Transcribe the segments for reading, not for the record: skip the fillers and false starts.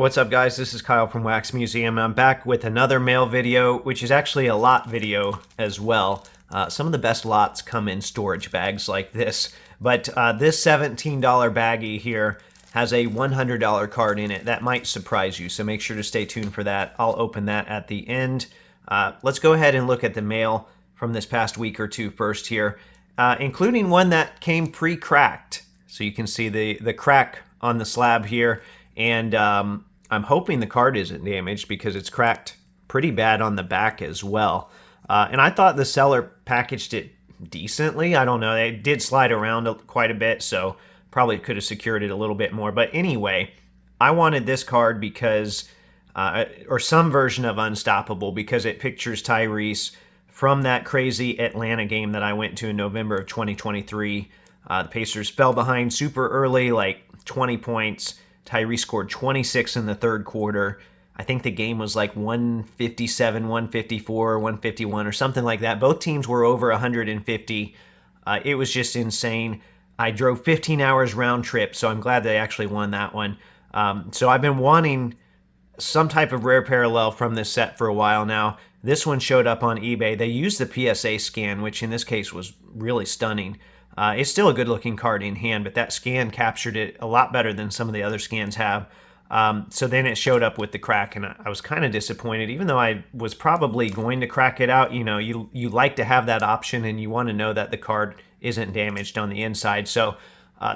What's up, guys? This is Kyle from Wax Museum. I'm back with another mail video, which is actually a lot video as well. Some of the best lots come in storage bags like this, but this $17 baggie here has a $100 card in it. That might surprise you, so make sure to stay tuned for that. I'll open that at the end. Let's go ahead and look at the mail from this past week or two first here, including one that came pre-cracked. So you can see the crack on the slab here. And I'm hoping the card isn't damaged because it's cracked pretty bad on the back as well. And I thought the seller packaged it decently. I don't know. It did slide around quite a bit, so probably could have secured it a little bit more. But anyway, I wanted this card because, or some version of Unstoppable, because it pictures Tyrese from that crazy Atlanta game that I went to in November of 2023. The Pacers fell behind super early, like 20 points. Tyrese scored 26 in the third quarter. I think the game was like 157, 154, 151 or something like that. Both teams were over 150. It was just insane. I drove 15 hours round trip, so I'm glad they actually won that one. So I've been wanting some type of rare parallel from this set for a while now. This one showed up on eBay. They used the PSA scan, which in this case was really stunning. It's still a good-looking card in hand, but that scan captured it a lot better than some of the other scans have. So then it showed up with the crack, and I was kind of disappointed, even though I was probably going to crack it out. You know, you like to have that option, and you want to know that the card isn't damaged on the inside. So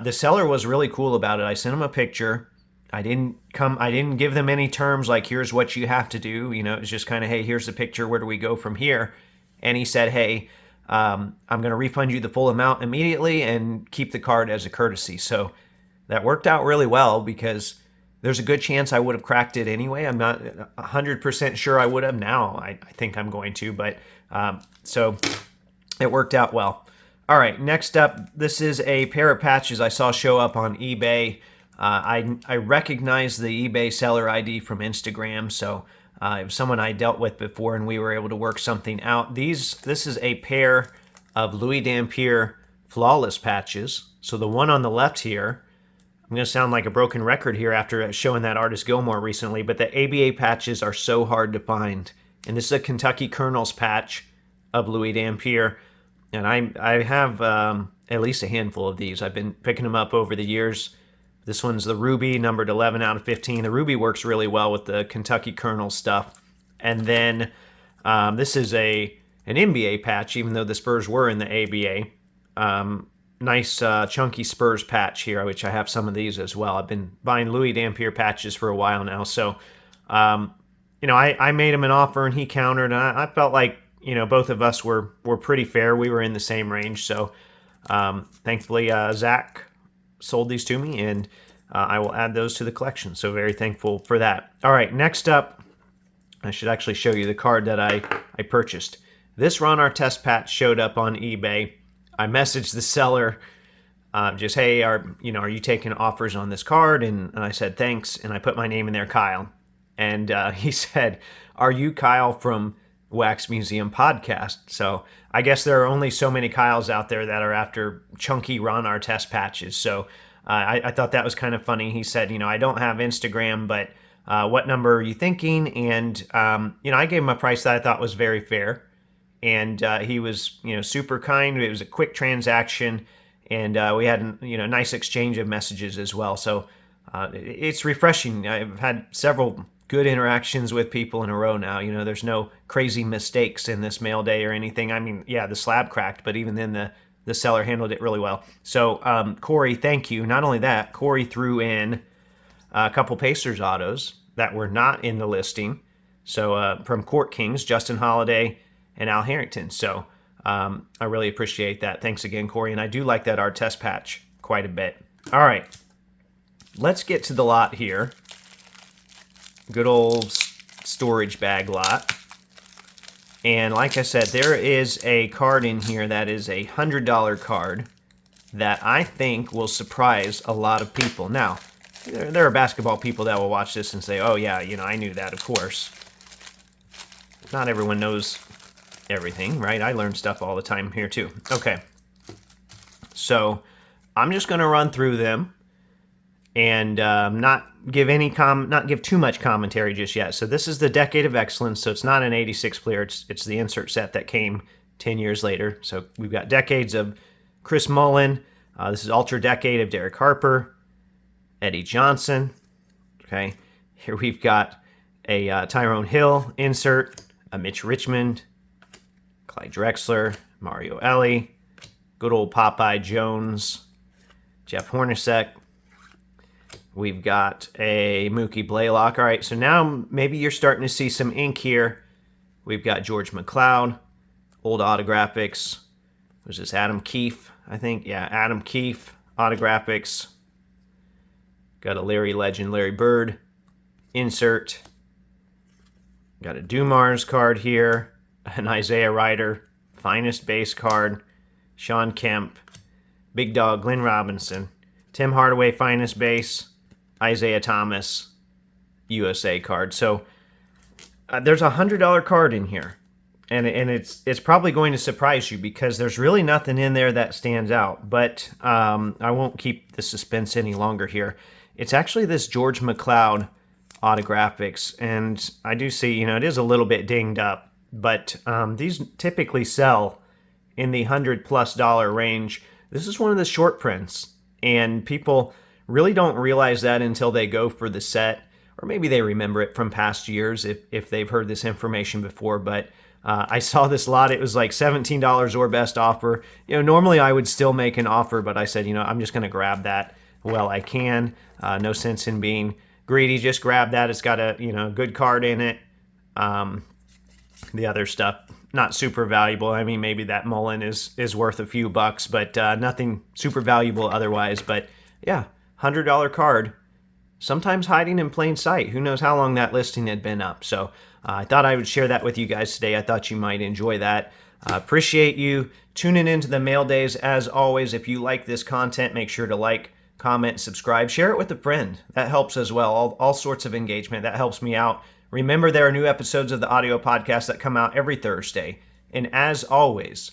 the seller was really cool about it. I sent him a picture. I didn't give them any terms like, here's what you have to do. You know, it was just kind of, hey, here's the picture. Where do we go from here? And he said, hey, I'm going to refund you the full amount immediately and keep the card as a courtesy. So that worked out really well because there's a good chance I would have cracked it anyway. I'm not 100% sure I would have. Now I think I'm going to, but so it worked out well. All right, next up, this is a pair of patches I saw show up on eBay. I recognize the eBay seller ID from Instagram, so it was someone I dealt with before, and we were able to work something out. This is a pair of Louis Dampier Flawless patches. So the one on the left here, I'm going to sound like a broken record here after showing that Artis Gilmore recently, but the ABA patches are so hard to find. And this is a Kentucky Colonels patch of Louis Dampier, and I have at least a handful of these. I've been picking them up over the years. This one's the Ruby, numbered 11 out of 15. The Ruby works really well with the Kentucky Colonel stuff. And then this is an NBA patch, even though the Spurs were in the ABA. Nice chunky Spurs patch here, which I have some of these as well. I've been buying Louis Dampier patches for a while now. So, you know, I made him an offer and he countered. And I felt like, you know, both of us were pretty fair. We were in the same range. So, thankfully, Zach sold these to me, and I will add those to the collection. So very thankful for that. All right, next up, I should actually show you the card that I purchased. This Ron Artest patch showed up on eBay. I messaged the seller, just, hey, are you taking offers on this card? And I said, thanks, and I put my name in there, Kyle. And he said, are you Kyle from Wax Museum Podcast? So I guess there are only so many Kyles out there that are after chunky Ron Artest patches. So I thought that was kind of funny. He said, you know, I don't have Instagram, but what number are you thinking? And, you know, I gave him a price that I thought was very fair. And he was, you know, super kind. It was a quick transaction. And we had, you know, a nice exchange of messages as well. So it's refreshing. I've had several good interactions with people in a row now. You know, there's no crazy mistakes in this mail day or anything. I mean, yeah, the slab cracked, but even then the seller handled it really well. So, Corey, thank you. Not only that, Corey threw in a couple Pacers autos that were not in the listing. So, from Court Kings, Justin Holiday and Al Harrington. So, I really appreciate that. Thanks again, Corey. And I do like that Artest patch quite a bit. All right, let's get to the lot here. Good old storage bag lot. And like I said, there is a card in here that is a $100 card that I think will surprise a lot of people. Now, there are basketball people that will watch this and say, oh yeah, you know, I knew that, of course. Not everyone knows everything, right? I learn stuff all the time here too. Okay. So I'm just going to run through them. and not give too much commentary just yet. So this is the Decade of Excellence. So it's not an 86 clear. It's the insert set that came 10 years later. So we've got Decades of Chris Mullin. This is Ultra Decade of Derek Harper, Eddie Johnson. Okay, here we've got a Tyrone Hill insert, a Mitch Richmond, Clyde Drexler, Mario Elie, good old Popeye Jones, Jeff Hornacek. We've got a Mookie Blaylock. All right, so now maybe you're starting to see some ink here. We've got George McLeod, old autographics. Was this Adam Keefe, I think? Yeah, Adam Keefe, autographics. Got a Larry Legend, Larry Bird insert. Got a Dumars card here, an Isaiah Ryder, finest base card, Sean Kemp, Big Dog, Glenn Robinson, Tim Hardaway, finest base, Isaiah Thomas, USA card. So there's a $100 card in here, and it's probably going to surprise you because there's really nothing in there that stands out. But I won't keep the suspense any longer here. It's actually this George McLeod autographics, and I do see, it is a little bit dinged up, but these typically sell in the $100+ range. This is one of the short prints, and people really don't realize that until they go for the set, or maybe they remember it from past years if they've heard this information before. But I saw this lot. It was like $17 or best offer. Normally I would still make an offer, but I said, I'm just going to grab that while I can. No sense in being greedy. Just grab that. It's got a good card in it. The other stuff, not super valuable. I mean, maybe that Mullen is worth a few bucks, but nothing super valuable otherwise. But yeah, $100 card, sometimes hiding in plain sight. Who knows how long that listing had been up. So I thought I would share that with you guys today. I thought you might enjoy that. Appreciate you tuning into the Mail Days. As always, if you like this content, make sure to like, comment, subscribe, share it with a friend. That helps as well. All sorts of engagement. That helps me out. Remember, there are new episodes of the audio podcast that come out every Thursday. And as always,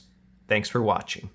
thanks for watching.